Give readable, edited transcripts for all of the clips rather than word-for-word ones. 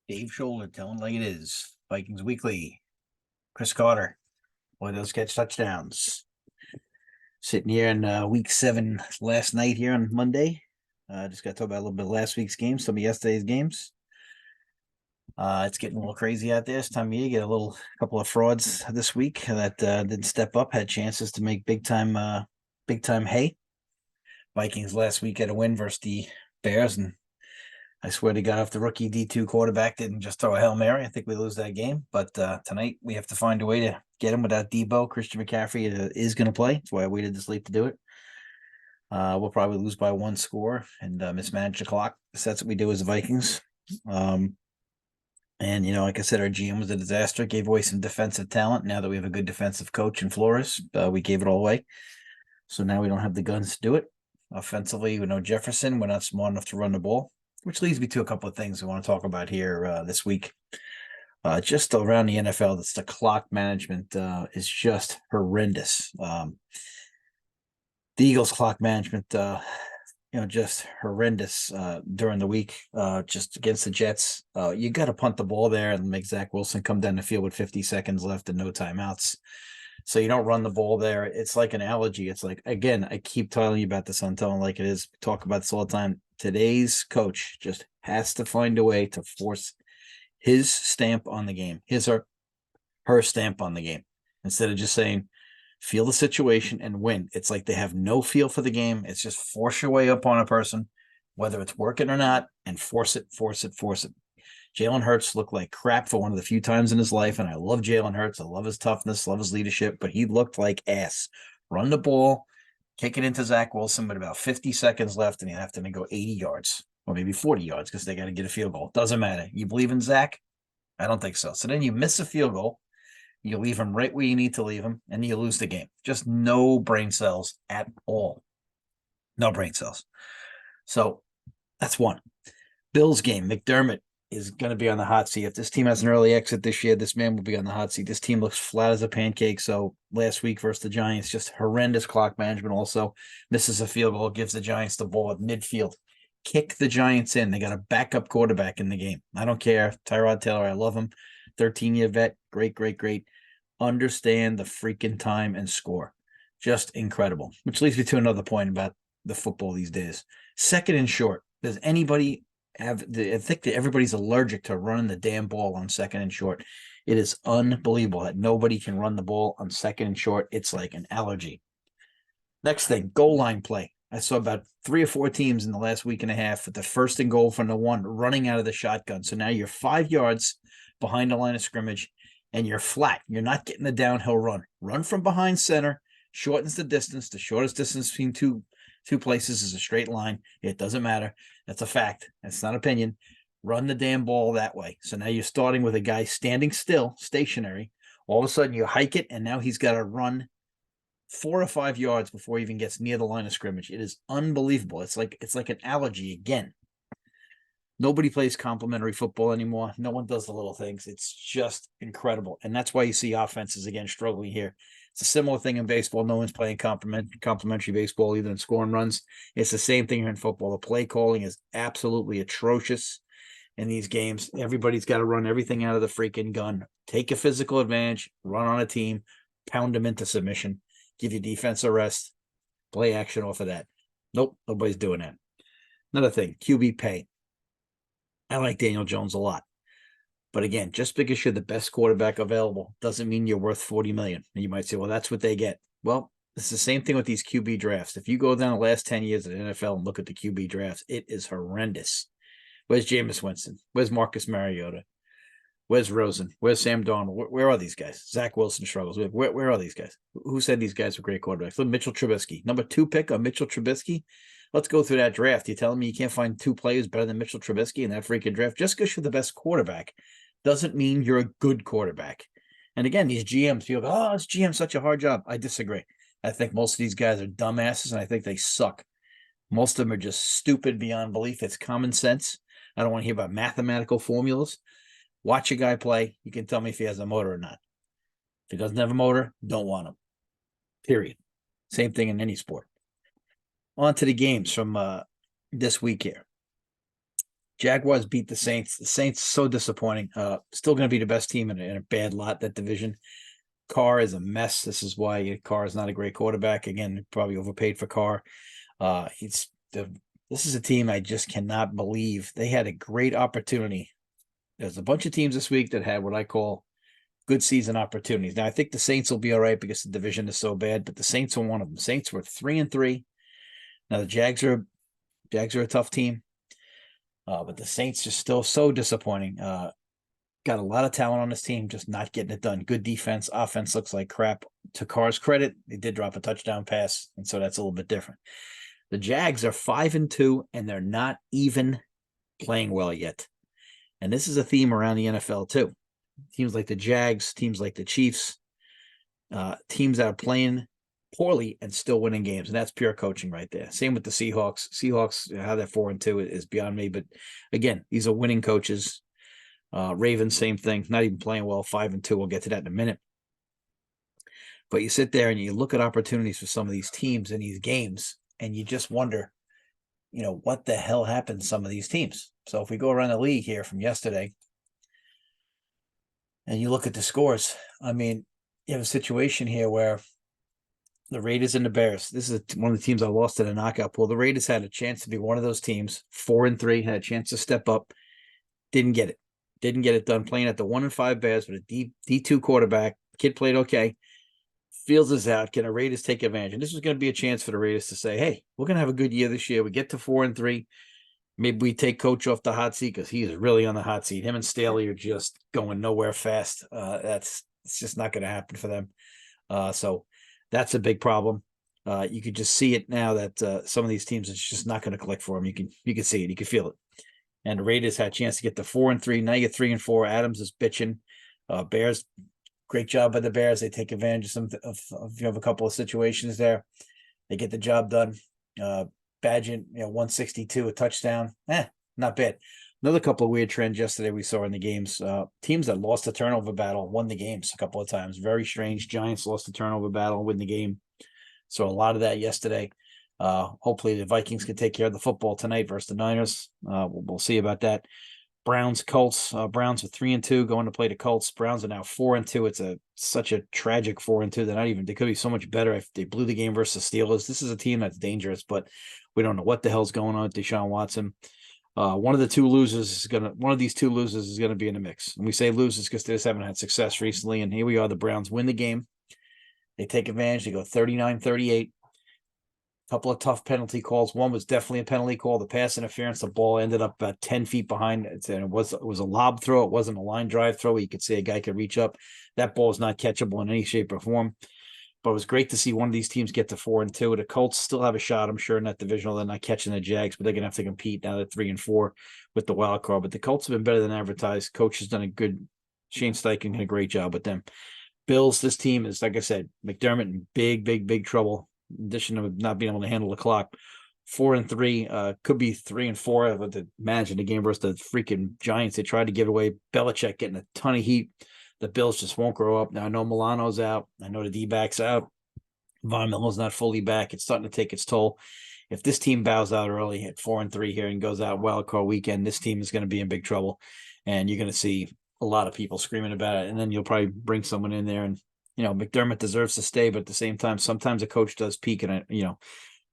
Dave Shoulder telling like it is. Vikings Weekly. Chris Carter. Boy, those catch touchdowns. Sitting here in week 7 last night here on Monday. Just got to talk about a little bit of last week's games, some of yesterday's games. It's getting a little crazy out there this time of year. You get a couple of frauds this week that didn't step up, had chances to make big time hay. Vikings last week had a win versus the Bears, and I swear to God, if the rookie D2 quarterback didn't just throw a Hail Mary, I think we lose that game. But tonight we have to find a way to get him without Debo. Christian McCaffrey is going to play. That's why I waited this late to do it. We'll probably lose by 1 score and mismanage the clock. So that's what we do as the Vikings. And, like I said, our GM was a disaster, gave away some defensive talent. Now that we have a good defensive coach in Flores, we gave it all away. So now we don't have the guns to do it. Offensively, with no Jefferson, we're not smart enough to run the ball, which leads me to a couple of things I want to talk about here this week. Just around the NFL, that's the clock management is just horrendous. The Eagles' clock management, just horrendous during the week, just against the Jets. You got to punt the ball there and make Zach Wilson come down the field with 50 seconds left and no timeouts. So you don't run the ball there. It's like an allergy. It's like, again, I keep telling you about this on Telling Like It Is. We talk about this all the time. Today's coach just has to find a way to force his stamp on the game, his or her stamp on the game, instead of just saying, feel the situation and win. It's like they have no feel for the game. It's just force your way up on a person, whether it's working or not, and force it. Jalen Hurts looked like crap for one of the few times in his life, and I love Jalen Hurts. I love his toughness, love his leadership, but he looked like ass. Run the ball, kick it into Zach Wilson with about 50 seconds left, and you have to go 80 yards or maybe 40 yards because they got to get a field goal. Doesn't matter. You believe in Zach? I don't think so. So then you miss a field goal. You leave him right where you need to leave him, and you lose the game. Just no brain cells at all. No brain cells. So that's one. Bills game. McDermott is going to be on the hot seat. If this team has an early exit this year, this man will be on the hot seat. This team looks flat as a pancake. So last week versus the Giants, just horrendous clock management also. Misses a field goal, gives the Giants the ball at midfield. Kick the Giants in. They got a backup quarterback in the game. I don't care. Tyrod Taylor, I love him. 13-year vet. Great. Understand the freaking time and score. Just incredible. Which leads me to another point about the football these days. Second and short. Does anybody I think that everybody's allergic to running the damn ball on second and short. It is unbelievable that nobody can run the ball on second and short. It's like an allergy. Next thing, goal line play. I saw about 3 or 4 teams in the last week and a half with the first and goal from the 1 running out of the shotgun. So now you're 5 yards behind the line of scrimmage and you're flat. You're not getting the downhill run. Run from behind center, shortens the distance. The shortest distance between two places is a straight line. It doesn't matter. That's a fact. That's not opinion. Run the damn ball that way. So now you're starting with a guy standing still, stationary. All of a sudden you hike it, and now he's got to run 4 or 5 yards before he even gets near the line of scrimmage. It is unbelievable. It's like an allergy again. Nobody plays complimentary football anymore. No one does the little things. It's just incredible. And that's why you see offenses again struggling here. It's a similar thing in baseball. No one's playing complimentary baseball, either in scoring runs. It's the same thing here in football. The play calling is absolutely atrocious in these games. Everybody's got to run everything out of the freaking gun. Take a physical advantage, run on a team, pound them into submission, give your defense a rest, play action off of that. Nope, nobody's doing that. Another thing, QB pay. I like Daniel Jones a lot. But again, just because you're the best quarterback available doesn't mean you're worth $40 million. And you might say, well, that's what they get. Well, it's the same thing with these QB drafts. If you go down the last 10 years of the NFL and look at the QB drafts, it is horrendous. Where's Jameis Winston? Where's Marcus Mariota? Where's Rosen? Where's Sam Darnold? Where are these guys? Zach Wilson struggles. Where are these guys? Who said these guys were great quarterbacks? Look, Mitchell Trubisky. Number 2 pick on Mitchell Trubisky. Let's go through that draft. You're telling me you can't find 2 players better than Mitchell Trubisky in that freaking draft? Just because you're the best quarterback doesn't mean you're a good quarterback. And again, these GMs feel, oh, this GM's such a hard job. I disagree. I think most of these guys are dumbasses, and I think they suck. Most of them are just stupid beyond belief. It's common sense. I don't want to hear about mathematical formulas. Watch a guy play. You can tell me if he has a motor or not. If he doesn't have a motor, don't want him. period. Same thing in any sport. On to the games from this week here. Jaguars beat the Saints. The Saints so disappointing. Still going to be the best team in a bad lot, that division. Carr is a mess. This is why Carr is not a great quarterback. Again, probably overpaid for Carr. This is a team I just cannot believe. They had a great opportunity. There's a bunch of teams this week that had what I call good season opportunities. Now, I think the Saints will be all right because the division is so bad, but the Saints are one of them. Saints were 3-3. Now, the Jags are a tough team, but the Saints are still so disappointing. Got a lot of talent on this team, just not getting it done. Good defense. Offense looks like crap. To Carr's credit, they did drop a touchdown pass, and so that's a little bit different. The Jags are 5-2, and they're not even playing well yet. And this is a theme around the NFL, too. Teams like the Jags, teams like the Chiefs, teams that are playing poorly and still winning games. And that's pure coaching right there. Same with the Seahawks. Seahawks, how they're 4-2 is beyond me. But again, these are winning coaches. Ravens, same thing. Not even playing well, 5-2. We'll get to that in a minute. But you sit there and you look at opportunities for some of these teams in these games, and you just wonder, what the hell happened to some of these teams? So if we go around the league here from yesterday, and you look at the scores, I mean, you have a situation here where the Raiders and the Bears, this is one of the teams I lost in a knockout pool. The Raiders had a chance to be one of those teams, 4-3, had a chance to step up, didn't get it. Didn't get it done, playing at the 1-5 Bears with a D2 quarterback. Kid played okay. Fields is out. Can the Raiders take advantage? And this was going to be a chance for the Raiders to say, hey, we're going to have a good year this year. We get to 4-3. Maybe we take Coach off the hot seat because he is really on the hot seat. Him and Staley are just going nowhere fast. It's just not going to happen for them. So that's a big problem. You could just see it now that some of these teams, it's just not going to click for them. You can see it. You can feel it. And the Raiders had a chance to get to 4-3. Now you get 3-4. Adams is bitching. Bears, great job by the Bears. They take advantage of a couple of situations there. They get the job done. Badgett, 162, a touchdown. Not bad. Another couple of weird trends yesterday we saw in the games. Teams that lost the turnover battle won the games a couple of times. Very strange. Giants lost the turnover battle, win the game. So a lot of that yesterday. Hopefully the Vikings can take care of the football tonight versus the Niners. We'll see about that. Browns, Colts. Browns are 3-2 going to play the Colts. Browns are now 4-2. It's such a tragic 4-2. They could be so much better if they blew the game versus the Steelers. This is a team that's dangerous, but we don't know what the hell's going on with Deshaun Watson. One of these two losers is gonna be in the mix. And we say losers because they just haven't had success recently. And here we are. The Browns win the game. They take advantage. They go 39-38. Couple of tough penalty calls. One was definitely a penalty call. The pass interference, the ball ended up about 10 feet behind. And it was a lob throw. It wasn't a line drive throw. You could see a guy could reach up. That ball is not catchable in any shape or form. But it was great to see one of these teams get to 4-2. The Colts still have a shot, I'm sure, in that divisional. They're not catching the Jags, but they're going to have to compete now. They're 3-4 with the wild card. But the Colts have been better than advertised. Coach has done Shane Steichen did a great job with them. Bills, this team is, like I said, McDermott in big trouble. In addition to not being able to handle the clock, 4-3, could be 3-4. But imagine the game versus the freaking Giants. They tried to give away. Belichick getting a ton of heat. The Bills just won't grow up. Now I know Milano's out. I know the D-back's out. Von Miller's not fully back. It's starting to take its toll. If this team bows out early at 4-3 here and goes out wild card weekend, this team is going to be in big trouble, and you're going to see a lot of people screaming about it. And then you'll probably bring someone in there and. McDermott deserves to stay, but at the same time, sometimes a coach does peak, and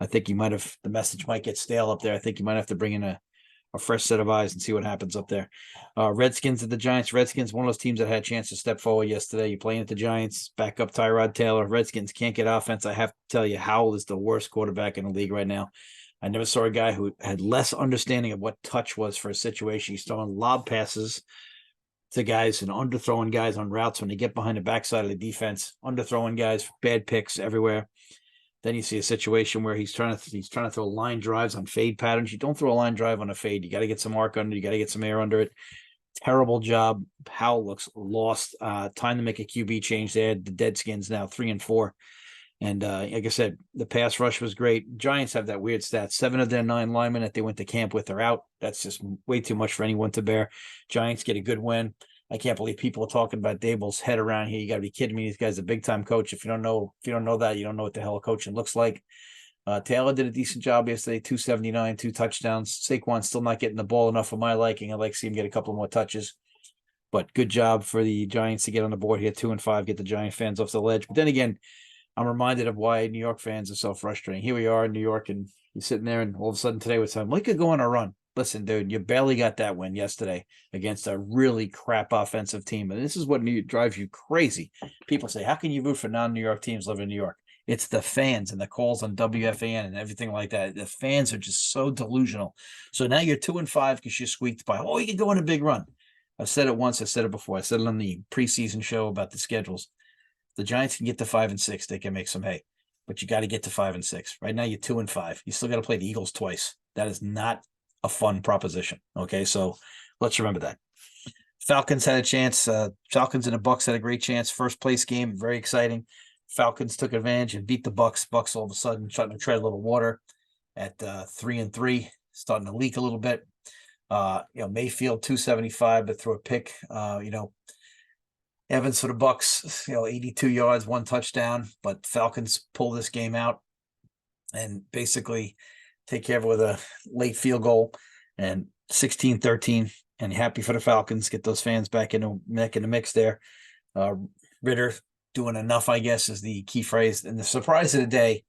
I think the message might get stale up there. I think you might have to bring in a fresh set of eyes and see what happens up there. Redskins at the Giants. Redskins, one of those teams that had a chance to step forward yesterday. You're playing at the Giants, back up Tyrod Taylor. Redskins can't get offense. I have to tell you, Howell is the worst quarterback in the league right now. I never saw a guy who had less understanding of what touch was for a situation. He's throwing lob passes to guys and underthrowing guys on routes when they get behind the backside of the defense, underthrowing guys, bad picks everywhere. Then you see a situation where he's trying to throw line drives on fade patterns. You don't throw a line drive on a fade. You got to get some arc under. You got to get some air under it. Terrible job. Howell looks lost. Time to make a QB change there. The Deadskins now 3-4. And like I said, the pass rush was great. Giants have that weird stat. 7 of their 9 linemen that they went to camp with are out. That's just way too much for anyone to bear. Giants get a good win. I can't believe people are talking about Dable's head around here. You got to be kidding me. This guy's a big time coach. If you don't know that, you don't know what the hell coaching looks like. Taylor did a decent job yesterday, 279, 2 touchdowns. Saquon's still not getting the ball enough for my liking. I'd like to see him get a couple more touches. But good job for the Giants to get on the board here, 2-5, get the Giant fans off the ledge. But then again, I'm reminded of why New York fans are so frustrating. Here we are in New York, and you're sitting there, and all of a sudden today we're saying, we could go on a run. Listen, dude, you barely got that win yesterday against a really crap offensive team. And this is what drives you crazy. People say, how can you root for non-New York teams living in New York? It's the fans and the calls on WFAN and everything like that. The fans are just so delusional. So now you're 2-5 because you squeaked by. Oh, you can go on a big run. I've said it once. I said it before. I said it on the preseason show about the schedules. The Giants can get to 5-6. They can make some hay, but you got to get to 5-6. Right now, you're 2-5. You still got to play the Eagles twice. That is not a fun proposition. Okay, so let's remember that. Falcons had a chance. Falcons and the Bucks had a great chance. First place game, very exciting. Falcons took advantage and beat the Bucks. Bucks all of a sudden starting to tread a little water at 3-3, starting to leak a little bit. Mayfield 275, but threw a pick. Evans for the Bucks, 82 yards, 1 touchdown. But Falcons pull this game out and basically take care of it with a late field goal and 16-13. And happy for the Falcons, get those fans back in the mix there. Ritter doing enough, I guess, is the key phrase. And the surprise of the day,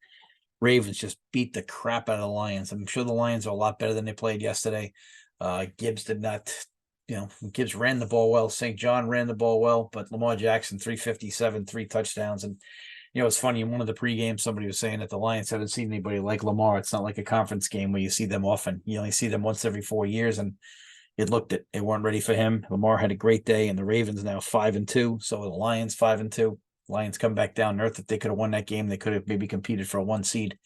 Ravens just beat the crap out of the Lions. I'm sure the Lions are a lot better than they played yesterday. Gibbs did not, Gibbs ran the ball well. St. John ran the ball well, but Lamar Jackson, 357, 3 touchdowns. And, it's funny, in one of the pre-games, somebody was saying that the Lions haven't seen anybody like Lamar. It's not like a conference game where you see them often. You only see them once every 4 years, and it looked it. They weren't ready for him. Lamar had a great day, and the Ravens now 5-2. So the Lions 5-2. Lions come back down to earth. If they could have won that game, they could have maybe competed for a 1 seed.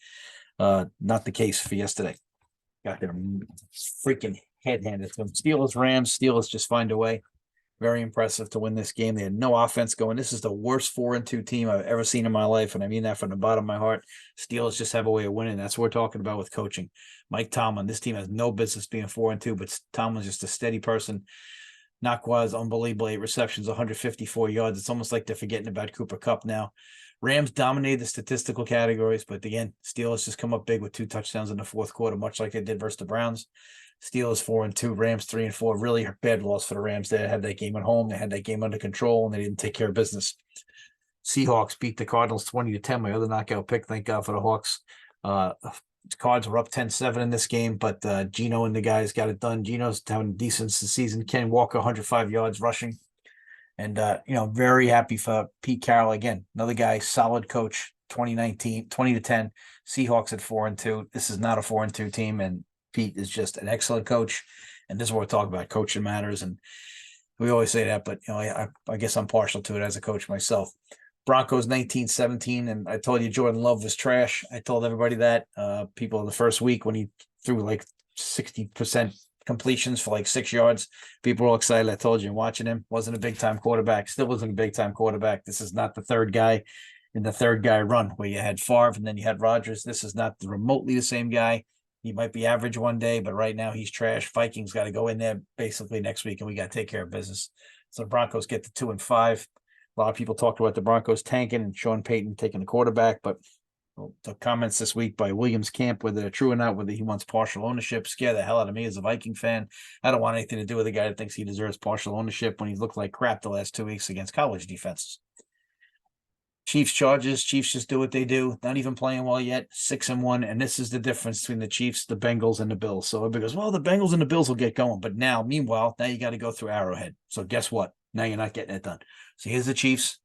Not the case for yesterday. Got their freaking head handed to them. Steelers, Rams. Steelers just find a way. Very impressive to win this game. They had no offense going. This is the worst 4-2 team I've ever seen in my life, and I mean that from the bottom of my heart. Steelers just have a way of winning. That's what we're talking about with coaching. Mike Tomlin, this team has no business being 4-2, but Tomlin's just a steady person. Nakwa's unbelievable, 8 receptions, 154 yards. It's almost like they're forgetting about Cooper Kupp now. Rams dominated the statistical categories, but again, Steelers just come up big with 2 touchdowns in the fourth quarter, much like they did versus the Browns. Steelers 4-2, Rams 3-4. Really bad loss for the Rams. They had that game at home. They had that game under control, and they didn't take care of business. Seahawks beat the Cardinals 20-10. My other knockout pick. Thank God for the Hawks. Cards were up 10-7 in this game, but Geno and the guys got it done. Geno's having a decent season. Ken Walker, 105 yards rushing. And, very happy for Pete Carroll. Again, another guy, solid coach, 2019, 20-10. Seahawks at 4-2. This is not a 4-2 team, and Pete is just an excellent coach. And this is what we're talking about. Coaching matters. And we always say that, but, I guess I'm partial to it as a coach myself. Broncos 19-17, and I told you Jordan Love was trash. I told everybody that. People in the first week when he threw like 60% completions for like 6 yards, people were all excited. I told you, watching him, wasn't a big-time quarterback. Still wasn't a big-time quarterback. This is not the third guy in the third guy run where you had Favre and then you had Rodgers. This is not remotely the same guy. He might be average one day, but right now he's trash. Vikings got to go in there basically next week, and we got to take care of business. So the Broncos get to 2-5. A lot of people talked about the Broncos tanking and Sean Payton taking the quarterback, but the comments this week by Williams Camp, whether they're true or not, whether he wants partial ownership, scare the hell out of me as a Viking fan. I don't want anything to do with a guy that thinks he deserves partial ownership when he's looked like crap the last 2 weeks against college defenses. Chiefs Chargers. Chiefs just do what they do. Not even playing well yet. 6-1, and this is the difference between the Chiefs, the Bengals, and the Bills. So everybody goes, well, the Bengals and the Bills will get going, but meanwhile, you got to go through Arrowhead. So guess what? Now you're not getting it done. So here's the Chiefs.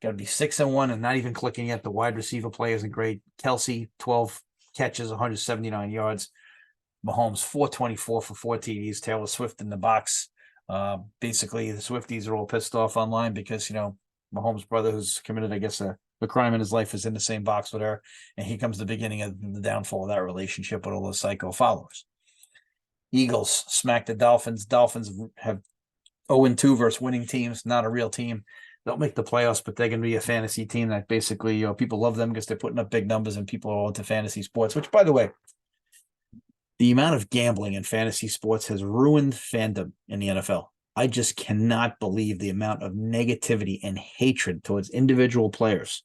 Got to be 6-1 and not even clicking yet. The wide receiver play isn't great. Kelsey, 12 catches, 179 yards. Mahomes, 424 for 4 TDs. Taylor Swift in the box. Basically, the Swifties are all pissed off online because, Mahomes' brother, who's committed, I guess, a crime in his life, is in the same box with her. And here comes the beginning of the downfall of that relationship with all those psycho followers. Eagles smack the Dolphins. Dolphins have 0-2 versus winning teams, not a real team. They'll make the playoffs, but they're going to be a fantasy team that basically, people love them because they're putting up big numbers and people are all into fantasy sports, which, by the way, the amount of gambling in fantasy sports has ruined fandom in the NFL. I just cannot believe the amount of negativity and hatred towards individual players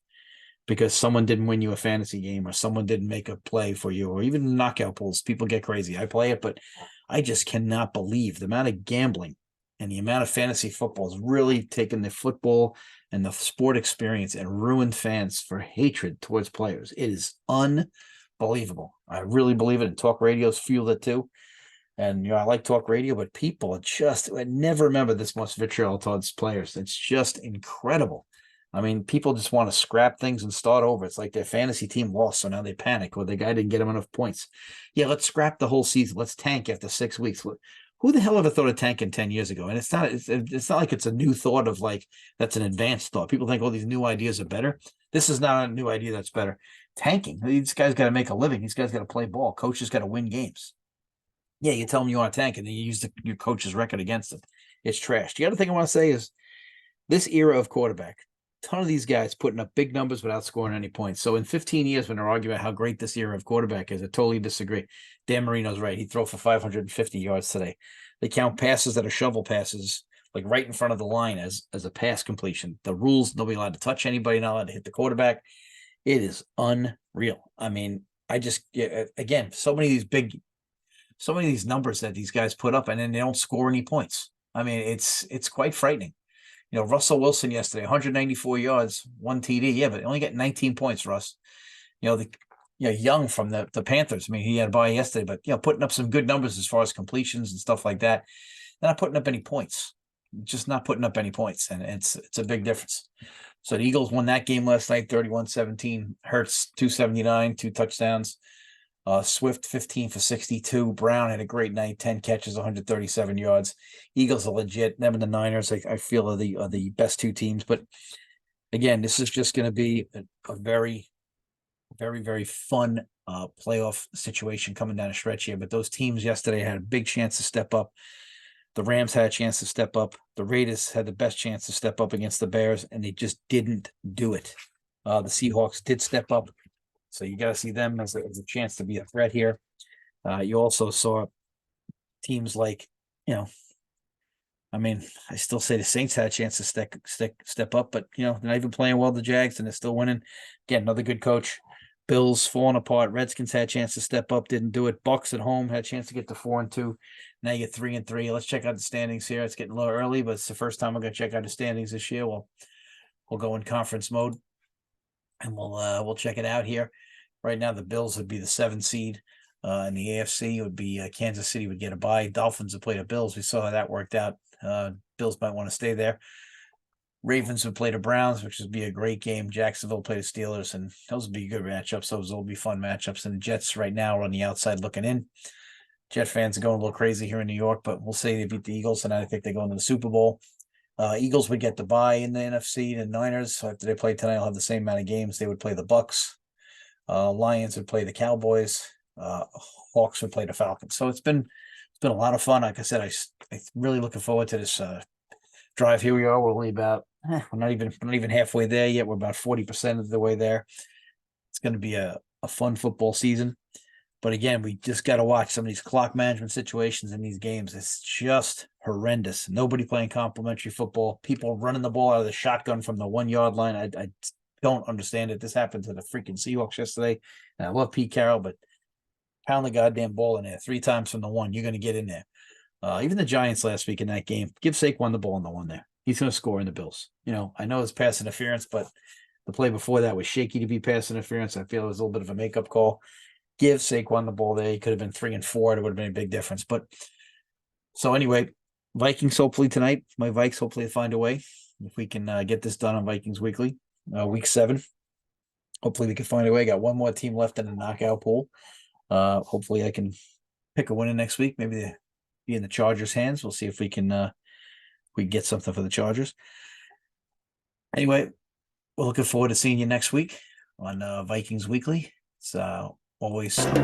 because someone didn't win you a fantasy game or someone didn't make a play for you, or even knockout pools. People get crazy. I play it, but I just cannot believe the amount of gambling and the amount of fantasy football has really taken the football and the sport experience and ruined fans for hatred towards players. It is unbelievable. I really believe it. And talk radios fuel it too. And I like talk radio, but people I never remember this much vitriol towards players. It's just incredible. I mean, people just want to scrap things and start over. It's like their fantasy team lost, so now they panic, or the guy didn't get them enough points. Yeah, let's scrap the whole season. Let's tank after 6 weeks. Who the hell ever thought of tanking 10 years ago? And it's not like it's a new thought of like that's an advanced thought. People think, oh, these new ideas are better. This is not a new idea that's better. Tanking. These guys got to make a living. These guys got to play ball. Coaches got to win games. Yeah, you tell them you want to tank, and then you use your coach's record against them. It's trash. The other thing I want to say is this era of quarterback, a ton of these guys putting up big numbers without scoring any points. So in 15 years, when they're arguing about how great this era of quarterback is, I totally disagree. Dan Marino's right. He threw for 550 yards today. They count passes that are shovel passes, like right in front of the line as a pass completion. The rules, nobody allowed to touch anybody, not allowed to hit the quarterback. It is unreal. I mean, again, so many of these numbers that these guys put up, and then they don't score any points. I mean, it's quite frightening. Russell Wilson yesterday, 194 yards, 1 TD. Yeah, but only got 19 points, Russ. Young from the Panthers. I mean, he had a bye yesterday, but putting up some good numbers as far as completions and stuff like that. They're not putting up any points. Just not putting up any points, and it's a big difference. So the Eagles won that game last night, 31-17. Hurts 279, 2 touchdowns. Swift 15 for 62. Brown had a great night, 10 catches, 137 yards. Eagles are legit. Them and the Niners, I feel, are the best two teams. But again, this is just going to be a very, very, very fun playoff situation coming down a stretch here. But those teams yesterday had a big chance to step up. The Rams had a chance to step up. The Raiders had the best chance to step up against the Bears, and they just didn't do it. The Seahawks did step up. So you got to see them as a chance to be a threat here. You also saw teams like, I mean, I still say the Saints had a chance to step up, but they're not even playing well. The Jags, and they're still winning. Again, another good coach. Bills falling apart. Redskins had a chance to step up, didn't do it. Bucks at home had a chance to get to 4-2. Now you get 3-3. Let's check out the standings here. It's getting a little early, but it's the first time I'm going to check out the standings this year. We'll go in conference mode, and we'll check it out here. Right now, the Bills would be the 7th seed. In the AFC, it would be Kansas City would get a bye. Dolphins would play the Bills. We saw how that worked out. Bills might want to stay there. Ravens would play the Browns, which would be a great game. Jacksonville play the Steelers, and those would be good matchups. Those will be fun matchups. And the Jets right now are on the outside looking in. Jet fans are going a little crazy here in New York, but we'll say they beat the Eagles, and I think they go into the Super Bowl. Eagles would get the bye in the NFC. The Niners, so after they play tonight, will have the same amount of games. They would play the Bucks. Lions would play the Cowboys. Hawks would play the Falcons. So it's been a lot of fun. Like I said, I'm really looking forward to this drive. Here we are. We're only about we're not even halfway there yet. We're about 40% of the way there. It's going to be a fun football season. But again, we just got to watch some of these clock management situations in these games. It's just horrendous. Nobody playing complimentary football. People running the ball out of the shotgun from the 1-yard line. I don't understand it. This happened to the freaking Seahawks yesterday. And I love Pete Carroll, but pound the goddamn ball in there 3 times from the 1. You're going to get in there. Even the Giants last week in that game, give Saquon the ball in the 1 there. He's going to score in the Bills. I know it's pass interference, but the play before that was shaky to be pass interference. I feel it was a little bit of a makeup call. Give Saquon the ball there. He could have been 3-4. It would have been a big difference. But so anyway, Vikings hopefully tonight. My Vikes hopefully find a way. If we can get this done on Vikings Weekly, week 7. Hopefully we can find a way. Got one more team left in the knockout pool. Hopefully I can pick a winner next week. Maybe they be in the Chargers' hands. We'll see if we can get something for the Chargers. Anyway, we're looking forward to seeing you next week on Vikings Weekly. It's always fun.